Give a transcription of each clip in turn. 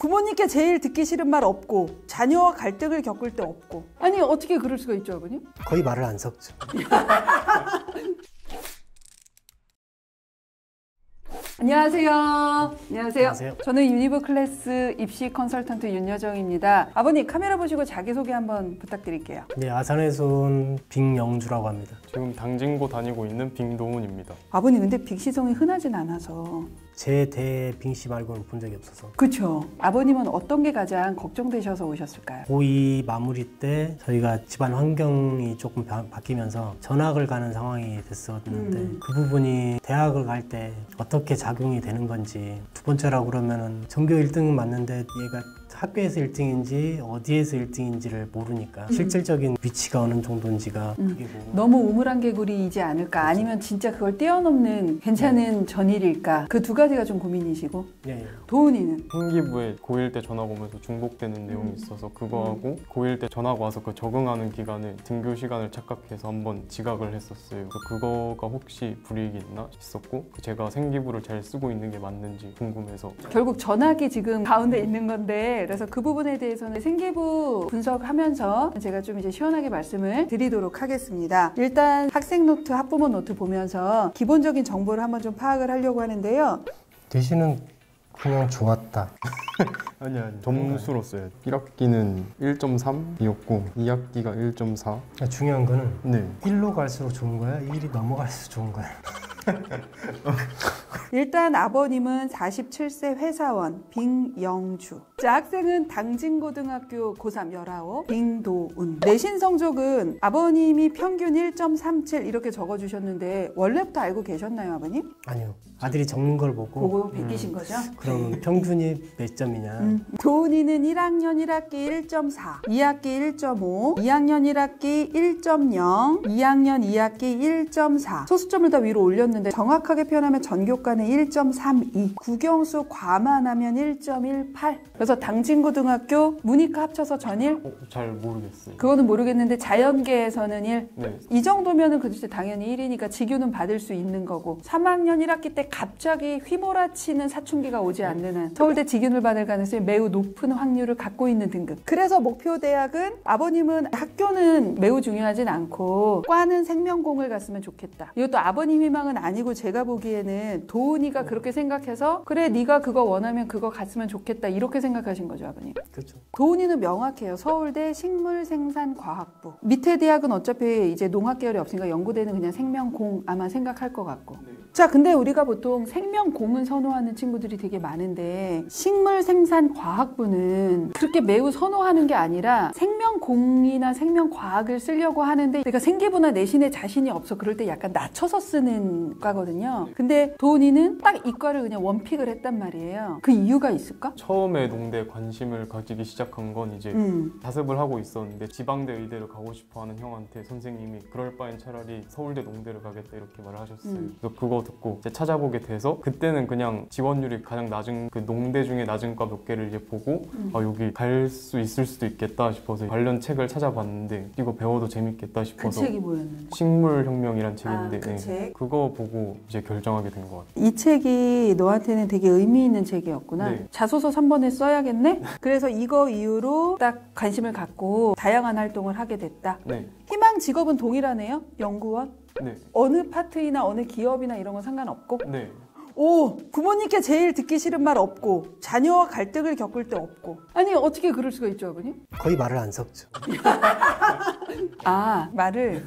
부모님께 제일 듣기 싫은 말 없고 자녀와 갈등을 겪을 때 없고. 아니 어떻게 그럴 수가 있죠 아버님? 거의 말을 안 섞죠. 안녕하세요. 안녕하세요. 안녕하세요. 저는 유니버클래스 입시 컨설턴트 윤여정입니다. 아버님 카메라 보시고 자기소개 한번 부탁드릴게요. 네, 아산에서 온 빅영주라고 합니다. 지금 당진고 다니고 있는 빅노훈입니다. 아버님 근데 빅시성이 흔하진 않아서. 제 대에 빙씨 말고는 본 적이 없어서. 그렇죠. 아버님은 어떤 게 가장 걱정되셔서 오셨을까요? 고2 마무리 때 저희가 집안 환경이 조금 바뀌면서 전학을 가는 상황이 됐었는데 그 부분이 대학을 갈 때 어떻게 작용이 되는 건지. 두 번째라고 그러면은 전교 1등은 맞는데 얘가 학교에서 1등인지 어디에서 1등인지를 모르니까 실질적인 위치가 어느 정도인지가 그게 너무 우물안개구리이지 않을까? 아니면 진짜 그걸 뛰어넘는 괜찮은 전일일까? 그 두 가지가 좀 고민이시고. 예. 도훈이는? 생기부에 고1 때 전학 오면서 중복되는 내용이 있어서 그거하고 고1 때 전학 와서 그 적응하는 기간에 등교 시간을 착각해서 한번 지각을 했었어요. 그래서 그거가 혹시 불이익이 있나 싶었고 제가 생기부를 잘 쓰고 있는 게 맞는지 궁금해서. 결국 전학이 지금 가운데 있는 건데 그래서 그 부분에 대해서는 생기부 분석하면서 제가 좀 이제 시원하게 말씀을 드리도록 하겠습니다. 일단 학생 노트, 학부모 노트 보면서 기본적인 정보를 한번 좀 파악을 하려고 하는데요. 대신은 그냥 좋았다. 아니 점수로 써요. 1학기는 1.3이었고 2학기가 1.4. 중요한 거는 네. 1로 갈수록 좋은 거야? 1이 넘어갈수록 좋은 거야? 일단 아버님은 47세 회사원 빅영주. 자, 학생은 당진고등학교 고3 19 빅도훈. 내신 성적은 아버님이 평균 1.37 이렇게 적어주셨는데 원래부터 알고 계셨나요 아버님? 아니요. 아들이 적는 걸 보고 베끼신 거죠? 그럼 평균이 몇 점이냐? 도훈이는 1학년 1학기 1.4, 2학기 1.5, 2학년 1학기 1.0, 2학년 2학기 1.4. 소수점을 다 위로 올렸는데 정확하게 표현하면 전교과는 1.32, 국영수 과만하면 1.18. 그래서 당진고등학교 문이과 합쳐서 전일? 잘 모르겠어요. 그거는 모르겠는데 자연계에서는 1. 네. 이 정도면은 그치 당연히 1이니까 직유는 받을 수 있는 거고 3학년 1학기 때 갑자기 휘몰아치는 사춘기가 오지 않는 한 서울대 직윤을 받을 가능성이 매우 높은 확률을 갖고 있는 등급. 그래서 목표 대학은 아버님은 학교는 매우 중요하진 않고 과는 생명공을 갔으면 좋겠다. 이것도 아버님 희망은 아니고 제가 보기에는 도훈이가 그렇게 생각해서 그래 네가 그거 원하면 그거 갔으면 좋겠다 이렇게 생각하신 거죠 아버님. 그렇죠. 도훈이는 명확해요. 서울대 식물생산과학부. 밑에 대학은 어차피 이제 농학 계열이 없으니까 연구대는 그냥 생명공 아마 생각할 것 같고. 자, 근데 우리가 보통 생명공은 선호하는 친구들이 되게 많은데 식물생산과학부는 그렇게 매우 선호하는 게 아니라 생명공이나 생명과학을 쓰려고 하는데 내가 생기부나 내신에 자신이 없어 그럴 때 약간 낮춰서 쓰는 과거든요. 근데 도훈이는 딱 이 과를 그냥 원픽을 했단 말이에요. 그 이유가 있을까? 처음에 농대에 관심을 가지기 시작한 건 이제 자습을 하고 있었는데 지방대 의대를 가고 싶어하는 형한테 선생님이 그럴 바엔 차라리 서울대 농대를 가겠다 이렇게 말을 하셨어요. 그래서 그거 듣고 이제 찾아보게 돼서 그때는 그냥 지원율이 가장 낮은 그 농대 중에 낮은 과 몇 개를 이제 보고 아 여기 갈 수 있을 수도 있겠다 싶어서 관련 책을 찾아봤는데 이거 배워도 재밌겠다 싶어서. 그 책이 뭐였는데? 식물혁명이란 책인데 그 책? 그거 보고 이제 결정하게 된 것 같아요. 이 책이 너한테는 되게 의미 있는 책이었구나. 네. 자소서 3번에 써야겠네? 그래서 이거 이후로 딱 관심을 갖고 다양한 활동을 하게 됐다. 네. 희망 직업은 동일하네요? 연구원? 네. 어느 파트이나 어느 기업이나 이런 건 상관없고? 네. 오! 부모님께 제일 듣기 싫은 말 없고 자녀와 갈등을 겪을 때 없고. 아니 어떻게 그럴 수가 있죠 아버님? 거의 말을 안 섞죠. 아, 말을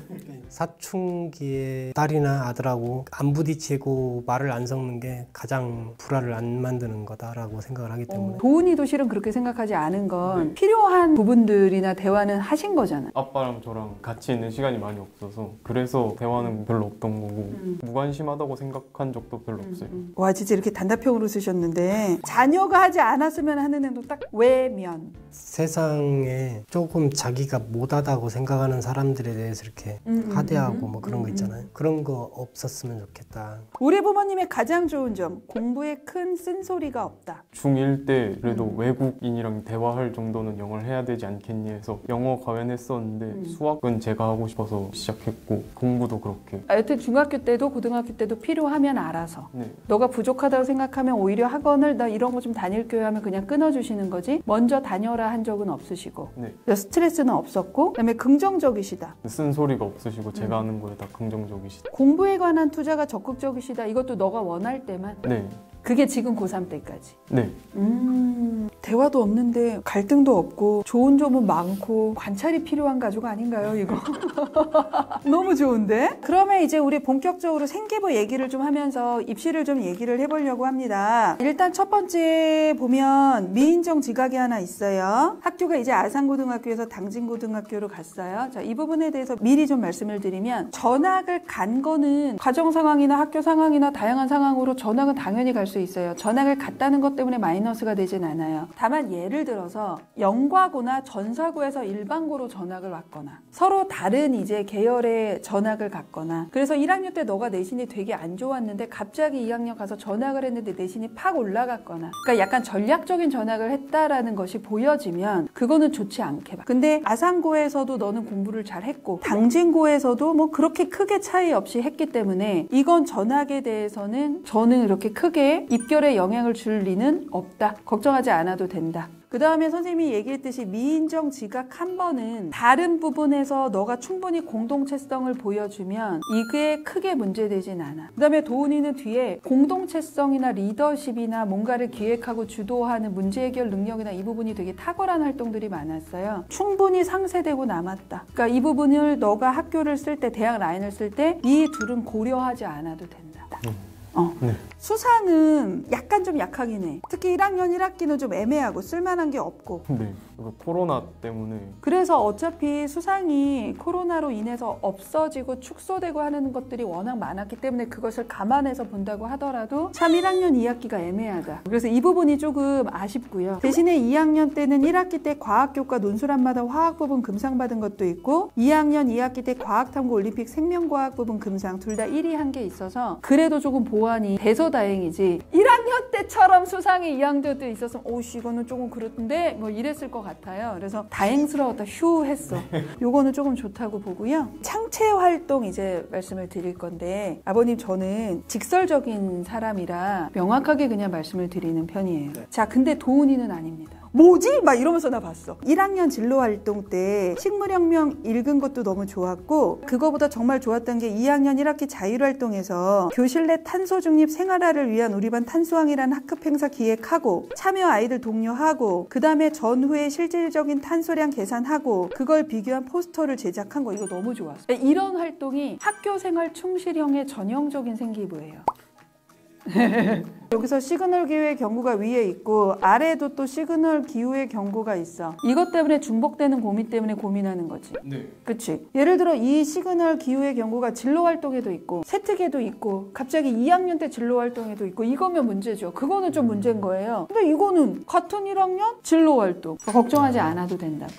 사춘기에 딸이나 아들하고 안 부딪히고 말을 안 섞는 게 가장 불화를 안 만드는 거다라고 생각을 하기 때문에. 도훈이도 실은 그렇게 생각하지 않은 건 필요한 부분들이나 대화는 하신 거잖아요. 아빠랑 저랑 같이 있는 시간이 많이 없어서 그래서 대화는 별로 없던 거고 무관심하다고 생각한 적도 별로 없어요. 와 진짜 이렇게 단답형으로 쓰셨는데 자녀가 하지 않았으면 하는 행동 딱 외면, 세상에 조금 자기가 못하다고 생각하는 사람들에 대해서 이렇게 하대하고 뭐 그런 거 있잖아요. 그런 거 없었으면 좋겠다. 우리 부모님의 가장 좋은 점, 공부에 큰 쓴소리가 없다. 중1 때 그래도 외국인이랑 대화할 정도는 영어를 해야 되지 않겠니 해서 영어 과외했었는데 수학은 제가 하고 싶어서 시작했고 공부도 그렇게. 여튼 중학교 때도 고등학교 때도 필요하면 알아서. 네. 너가 부족하다고 생각하면 오히려 학원을 나 이런 거 좀 다닐게요 하면 그냥 끊어주시는 거지 먼저 다녀라 한 적은 없으시고 네. 스트레스는 없었고 그다음에 긍정적이시다. 쓴소리가 없으시고 제가 하는 거에 다 긍정적이시다. 공부에 관한 투자가 적극적이시다. 이것도 너가 원할 때만. 네. 그게 지금 고3 때까지. 네. 대화도 없는데 갈등도 없고 좋은 점은 많고 관찰이 필요한 가족 아닌가요, 이거? 너무 좋은데? 그러면 이제 우리 본격적으로 생기부 얘기를 좀 하면서 입시를 좀 얘기를 해보려고 합니다. 일단 첫 번째 보면 미인정 지각이 하나 있어요. 학교가 이제 아산고등학교에서 당진고등학교로 갔어요. 자, 이 부분에 대해서 미리 좀 말씀을 드리면 전학을 간 거는 가정 상황이나 학교 상황이나 다양한 상황으로 전학은 당연히 갈 수 있어요. 전학을 갔다는 것 때문에 마이너스가 되진 않아요. 다만 예를 들어서 영과고나 전사고에서 일반고로 전학을 왔거나 서로 다른 이제 계열의 전학을 갔거나 그래서 1학년 때 너가 내신이 되게 안 좋았는데 갑자기 2학년 가서 전학을 했는데 내신이 팍 올라갔거나 그러니까 약간 전략적인 전학을 했다라는 것이 보여지면 그거는 좋지 않게 봐. 근데 아산고에서도 너는 공부를 잘 했고 당진고에서도 뭐 그렇게 크게 차이 없이 했기 때문에 이건 전학에 대해서는 저는 이렇게 크게 입결에 영향을 줄 리는 없다. 걱정하지 않아도 된다. 그 다음에 선생님이 얘기했듯이 미인정 지각 한 번은 다른 부분에서 너가 충분히 공동체성을 보여주면 이게 크게 문제되진 않아. 그 다음에 도훈이는 뒤에 공동체성이나 리더십이나 뭔가를 기획하고 주도하는 문제 해결 능력이나 이 부분이 되게 탁월한 활동들이 많았어요. 충분히 상쇄되고 남았다. 그러니까 이 부분을 너가 학교를 쓸 때, 대학 라인을 쓸 때 이 둘은 고려하지 않아도 된다. 네. 수상은 약간 좀 약하긴 해. 특히 1학년 1학기는 좀 애매하고 쓸만한 게 없고. 네. 코로나 때문에. 그래서 어차피 수상이 코로나로 인해서 없어지고 축소되고 하는 것들이 워낙 많았기 때문에 그것을 감안해서 본다고 하더라도 참 1학년 2학기가 애매하다. 그래서 이 부분이 조금 아쉽고요. 대신에 2학년 때는 1학기 때 과학교과 논술안마다 화학 부분 금상 받은 것도 있고 2학년 2학기 때 과학탐구 올림픽 생명과학 부분 금상 둘 다 1위 한 게 있어서 그래도 조금 보완이 돼서 다행이지 1학년 때처럼 수상이 2학년 때 있었으면 오씨 이거는 조금 그렇던데 뭐 이랬을 것 같아요. 그래서 다행스러웠다. 휴 했어. 요거는 조금 좋다고 보고요. 창체 활동 이제 말씀을 드릴 건데 아버님 저는 직설적인 사람이라 명확하게 그냥 말씀을 드리는 편이에요. 자 근데 도훈이는 아닙니다. 뭐지? 막 이러면서 나 봤어. 1학년 진로활동 때 식물혁명 읽은 것도 너무 좋았고 그거보다 정말 좋았던 게 2학년 1학기 자율활동에서 교실 내 탄소 중립 생활화를 위한 우리 반 탄소왕이라는 학급 행사 기획하고 참여 아이들 독려하고 그 다음에 전후에 실질적인 탄소량 계산하고 그걸 비교한 포스터를 제작한 거 이거 너무 좋았어. 이런 활동이 학교생활 충실형의 전형적인 생기부예요. 여기서 시그널 기후의 경고가 위에 있고 아래에도 또 시그널 기후의 경고가 있어. 이것 때문에 중복되는 고민 때문에 고민하는 거지. 네. 그치? 예를 들어 이 시그널 기후의 경고가 진로활동에도 있고 세특에도 있고 갑자기 2학년 때 진로활동에도 있고 이거면 문제죠. 그거는 좀 문제인 거예요. 근데 이거는 같은 1학년 진로활동 걱정하지 않아도 된다고.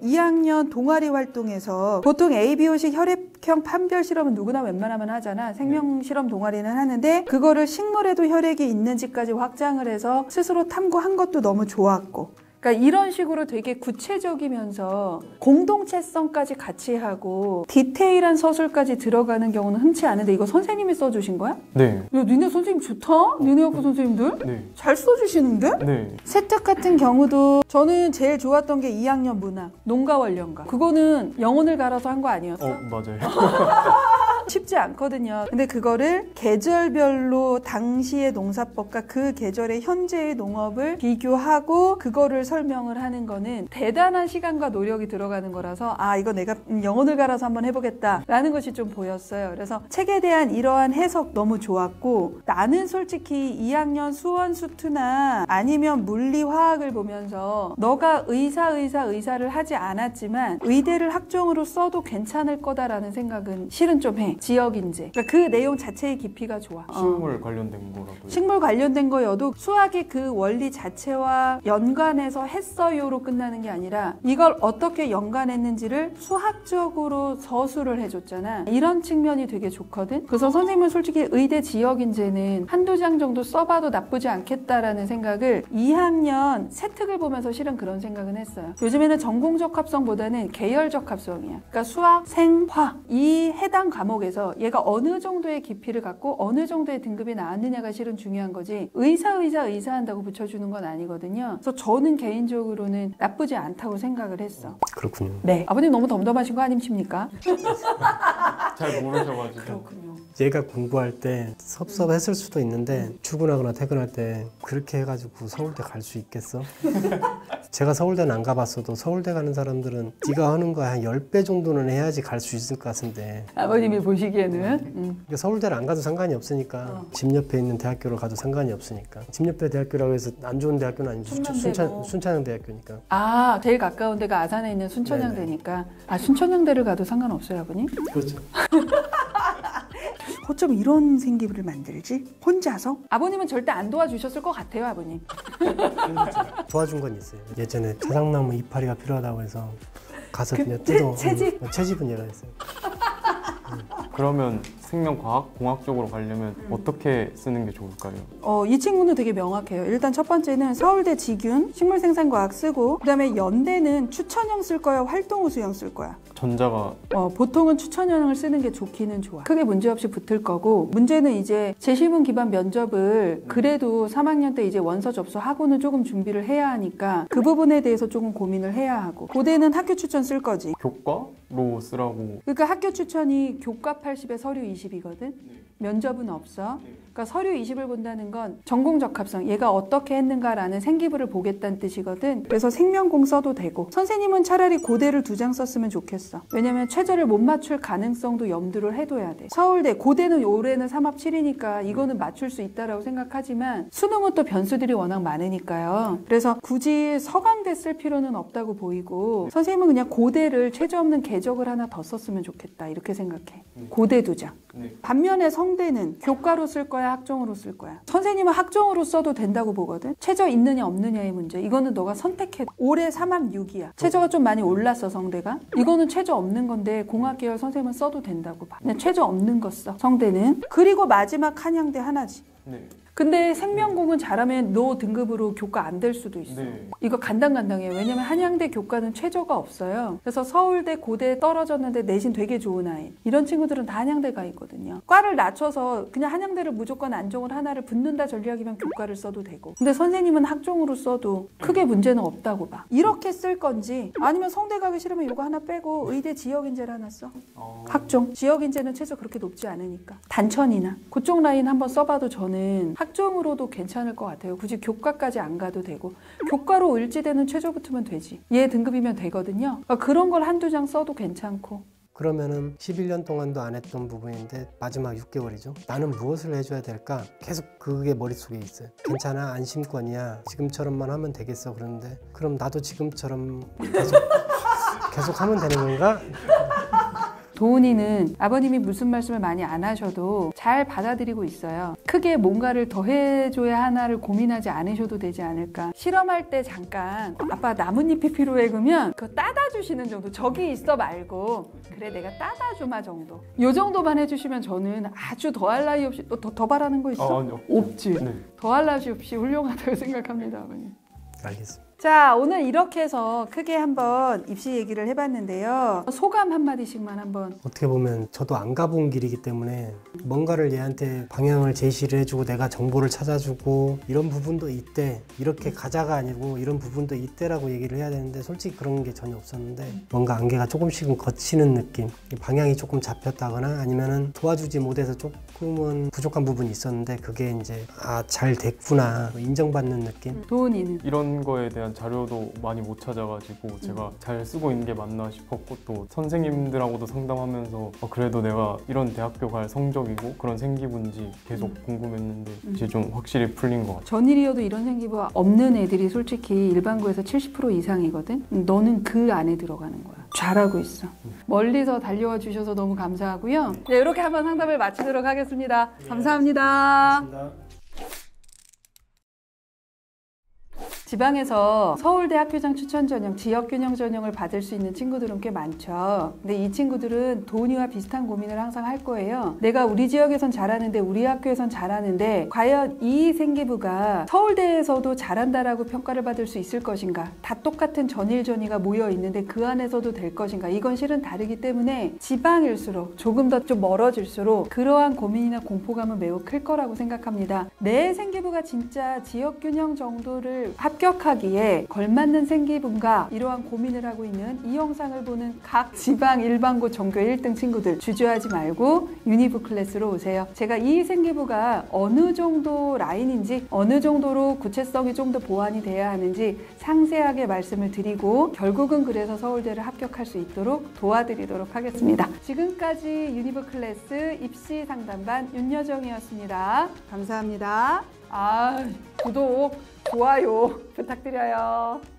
2학년 동아리 활동에서 보통 ABO식 혈액형 판별 실험은 누구나 웬만하면 하잖아. 생명실험 동아리는 하는데 그거를 식물에도 혈액이 있는지까지 확장을 해서 스스로 탐구한 것도 너무 좋았고 그러니까 이런 식으로 되게 구체적이면서 공동체성까지 같이 하고 디테일한 서술까지 들어가는 경우는 흔치 않은데 이거 선생님이 써주신 거야? 네. 야, 니네 선생님 좋다? 니네 학교 선생님들? 네. 잘 써주시는데? 네. 세특 같은 경우도 저는 제일 좋았던 게 2학년 문학, 농가 원령가. 그거는 영혼을 갈아서 한 거 아니었어? 맞아요. 쉽지 않거든요. 근데 그거를 계절별로 당시의 농사법과 그 계절의 현재의 농업을 비교하고 그거를 설명을 하는 거는 대단한 시간과 노력이 들어가는 거라서 아 이거 내가 영혼을 갈아서 한번 해보겠다 라는 것이 좀 보였어요. 그래서 책에 대한 이러한 해석 너무 좋았고 나는 솔직히 2학년 수원 수투나 아니면 물리 화학을 보면서 너가 의사를 하지 않았지만 의대를 학종으로 써도 괜찮을 거다라는 생각은 실은 좀 해. 지역인재. 그러니까 그 내용 자체의 깊이가 좋아. 식물 관련된 거라도. 식물 관련된 거여도 수학의 그 원리 자체와 연관해서 했어요로 끝나는 게 아니라 이걸 어떻게 연관했는지를 수학적으로 서술을 해줬잖아. 이런 측면이 되게 좋거든. 그래서 선생님은 솔직히 의대 지역인재는 한두 장 정도 써봐도 나쁘지 않겠다라는 생각을 2학년 세특을 보면서 실은 그런 생각은 했어요. 요즘에는 전공적합성보다는 계열적합성이야. 그러니까 수학, 생, 화 이 해당 과목에서 얘가 어느 정도의 깊이를 갖고 어느 정도의 등급이 나왔느냐가 실은 중요한 거지 의사한다고 붙여주는 건 아니거든요. 그래서 저는 개인적으로는 나쁘지 않다고 생각을 했어. 그렇군요. 네. 아버님 너무 덤덤하신 거 아니십니까? 잘 모르셔가지고. 그렇군요. 얘가 공부할 때 섭섭했을 수도 있는데 출근하거나 퇴근할 때 그렇게 해가지고 서울대 갈 수 있겠어? 제가 서울대는 안 가봤어도 서울대 가는 사람들은 네가 하는 거 한 10배 정도는 해야지 갈 수 있을 것 같은데 아버님이 보시기에는 그러니까 서울대를 안 가도 상관이 없으니까 집 옆에 있는 대학교를 가도 상관이 없으니까 집 옆에 대학교라고 해서 안 좋은 대학교는 아니죠. 순천향 대학교니까. 아, 제일 가까운 데가 아산에 있는 순천향대니까. 아, 순천향대를 가도 상관없어요, 아버님? 그렇죠. 어쩜 이런 생기부를 만들지? 혼자서? 아버님은 절대 안 도와주셨을 것 같아요, 아버님. 도와준 건 있어요. 예전에 자작나무 이파리가 필요하다고 해서 가서 그냥 뜯어. 채집은 얘가 했어요. 그러면 생명과학, 공학 쪽으로 가려면 어떻게 쓰는 게 좋을까요? 이 친구는 되게 명확해요. 일단 첫 번째는 서울대 지균, 식물생산과학 쓰고 그다음에 연대는 추천형 쓸 거야, 활동우수형 쓸 거야. 전자가 보통은 추천형을 쓰는 게 좋기는 좋아. 크게 문제없이 붙을 거고 문제는 이제 제시문 기반 면접을 그래도 3학년 때 이제 원서 접수하고는 조금 준비를 해야 하니까 그 부분에 대해서 조금 고민을 해야 하고 고대는 학교 추천 쓸 거지. 교과로 쓰라고. 그러니까 학교 추천이 교과 80에 서류 20이거든. 면접은 없어. 그러니까 서류 20을 본다는 건 전공적합성, 얘가 어떻게 했는가라는 생기부를 보겠다는 뜻이거든. 그래서 생명공 써도 되고 선생님은 차라리 고대를 2장 썼으면 좋겠어. 왜냐면 최저를 못 맞출 가능성도 염두를 해둬야 돼. 서울대, 고대는 올해는 3합 7이니까 이거는 맞출 수 있다라고 생각하지만 수능은 또 변수들이 워낙 많으니까요. 그래서 굳이 서강대 쓸 필요는 없다고 보이고 선생님은 그냥 고대를 최저 없는 궤적을 하나 더 썼으면 좋겠다 이렇게 생각해. 고대 2장. 반면에 성대는 교과로 쓸 거야, 학종으로 쓸 거야. 선생님은 학종으로 써도 된다고 보거든. 최저 있느냐 없느냐의 문제. 이거는 너가 선택해. 올해 3합 6이야. 최저가 좀 많이 올랐어, 성대가. 이거는 최저 없는 건데 공학계열 선생님은 써도 된다고 봐. 그냥 최저 없는 거 써, 성대는. 그리고 마지막 한양대 하나지. 네. 근데 생명공은 잘하면 너 등급으로 교과 안 될 수도 있어. 네. 이거 간당간당해요. 왜냐면 한양대 교과는 최저가 없어요. 그래서 서울대, 고대 떨어졌는데 내신 되게 좋은 아이. 이런 친구들은 다 한양대 가 있거든요. 과를 낮춰서 그냥 한양대를 무조건 안종을 하나를 붙는다 전략이면 교과를 써도 되고. 근데 선생님은 학종으로 써도 크게 문제는 없다고 봐. 이렇게 쓸 건지 아니면 성대 가기 싫으면 이거 하나 빼고 의대 지역인재를 하나 써. 학종. 지역인재는 최저 그렇게 높지 않으니까. 단천이나 그쪽 라인 한번 써봐도 저는 학종으로도 괜찮을 것 같아요. 굳이 교과까지 안 가도 되고 교과로 을지대는 최저 붙으면 되지. 얘 등급이면 되거든요. 그러니까 그런 걸 한두 장 써도 괜찮고. 그러면은 11년 동안도 안 했던 부분인데 마지막 6개월이죠. 나는 무엇을 해줘야 될까? 계속 그게 머릿속에 있어요. 괜찮아, 안심권이야. 지금처럼만 하면 되겠어. 그러는데 그럼 나도 지금처럼 계속 하면 되는 건가? 도훈이는 아버님이 무슨 말씀을 많이 안 하셔도 잘 받아들이고 있어요. 크게 뭔가를 더 해줘야 하나를 고민하지 않으셔도 되지 않을까. 실험할 때 잠깐 아빠 나뭇잎이 필요해 그러면 그거 따다 주시는 정도. 저기 있어 말고 그래 내가 따다 주마 정도. 요 정도만 해주시면 저는 아주 더할 나위 없이 더 바라는 거 있어? 아니, 없지. 네. 더할 나위 없이 훌륭하다고 생각합니다, 아버님. 알겠습니다. 자, 오늘 이렇게 해서 크게 한번 입시 얘기를 해봤는데요. 소감 한마디씩만 한번. 어떻게 보면 저도 안 가본 길이기 때문에 뭔가를 얘한테 방향을 제시를 해주고 내가 정보를 찾아주고 이런 부분도 있대, 이렇게 가자가 아니고 이런 부분도 있대라고 얘기를 해야 되는데 솔직히 그런 게 전혀 없었는데 뭔가 안개가 조금씩은 걷히는 느낌, 방향이 조금 잡혔다거나 아니면은 도와주지 못해서 조금은 부족한 부분이 있었는데 그게 이제 잘 됐구나 인정받는 느낌. 도훈이는? 이런 거에 대한 자료도 많이 못 찾아가지고 제가 잘 쓰고 있는 게 맞나 싶었고 또 선생님들하고도 상담하면서 그래도 내가 이런 대학교 갈 성적이고 그런 생기부인지 계속 궁금했는데 이제 좀 확실히 풀린 것 같아요. 전일이어도 이런 생기부가 없는 애들이 솔직히 일반고에서 70% 이상이거든? 너는 그 안에 들어가는 거야. 잘하고 있어. 멀리서 달려와 주셔서 너무 감사하고요. 네, 이렇게 한번 상담을 마치도록 하겠습니다. 감사합니다. 고맙습니다. 지방에서 서울대 학교장 추천 전형, 지역균형 전형을 받을 수 있는 친구들은 꽤 많죠. 근데 이 친구들은 돈이와 비슷한 고민을 항상 할 거예요. 내가 우리 지역에선 잘하는데 우리 학교에선 잘하는데 과연 이 생기부가 서울대에서도 잘한다라고 평가를 받을 수 있을 것인가? 다 똑같은 전일 전이가 모여 있는데 그 안에서도 될 것인가? 이건 실은 다르기 때문에 지방일수록 조금 더 좀 멀어질수록 그러한 고민이나 공포감은 매우 클 거라고 생각합니다. 내 생기부가 진짜 지역균형 정도를 합격하기에 걸맞는 생기부인가 이러한 고민을 하고 있는 이 영상을 보는 각 지방 일반고 전교 1등 친구들 주저하지 말고 유니브 클래스로 오세요. 제가 이 생기부가 어느 정도 라인인지 어느 정도로 구체성이 좀 더 보완이 돼야 하는지 상세하게 말씀을 드리고 결국은 그래서 서울대를 합격할 수 있도록 도와드리도록 하겠습니다. 지금까지 유니브 클래스 입시 상담반 윤여정이었습니다. 감사합니다. 구독, 좋아요 부탁드려요.